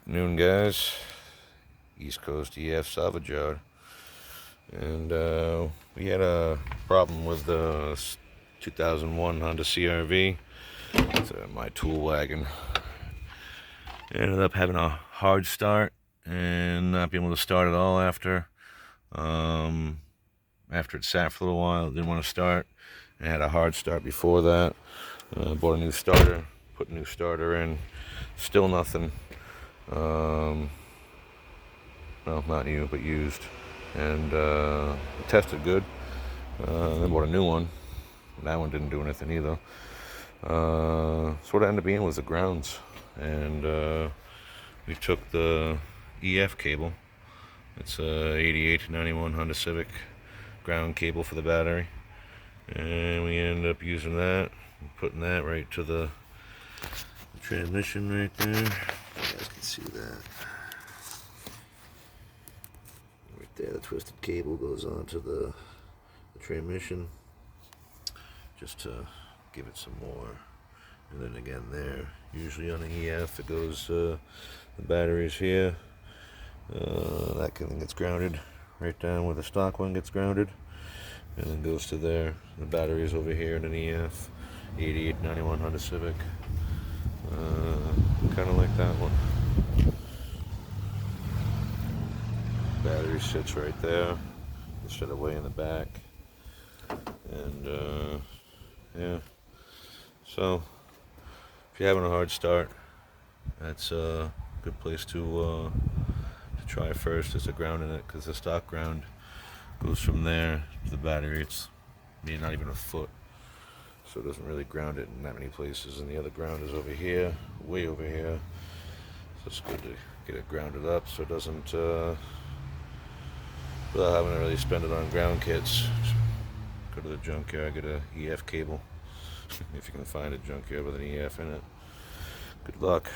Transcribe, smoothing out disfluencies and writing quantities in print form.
Afternoon, guys. East Coast EF Salvage yard, and we had a problem with the 2001 Honda CRv. It's my tool wagon. Ended up having a hard start and not being able to start at all after it sat for a little while. It didn't want to start. I had a hard start before that. Bought a new starter, put a new starter in, still nothing. Well, not new, but used, and it tested good. Then bought a new one. That one didn't do anything either. So what it ended up being was the grounds, and we took the EF cable. It's a 88 to 91 Honda Civic ground cable for the battery, and we ended up using that, putting that right to the transmission right there. You guys can see that. Right there, the twisted cable goes onto the transmission, just to give it some more. And then again there, usually on the EF, it goes, the batteries here. That thing gets grounded right down where the stock one gets grounded, and then goes to there. The battery is over here in an EF 8891 Honda Civic. Kind of like that one. Battery sits right there instead of way in the back, and yeah. So if you're having a hard start, that's a good place to try first, is to ground in it, because the stock ground goes from there to the battery. It's not even a foot, so it doesn't really ground it in that many places. And the other ground is over here, way over here. So it's good to get it grounded up so it doesn't, without having to really spend it on ground kits. Just go to the junkyard, get a EF cable, if you can find a junkyard with an EF in it. Good luck.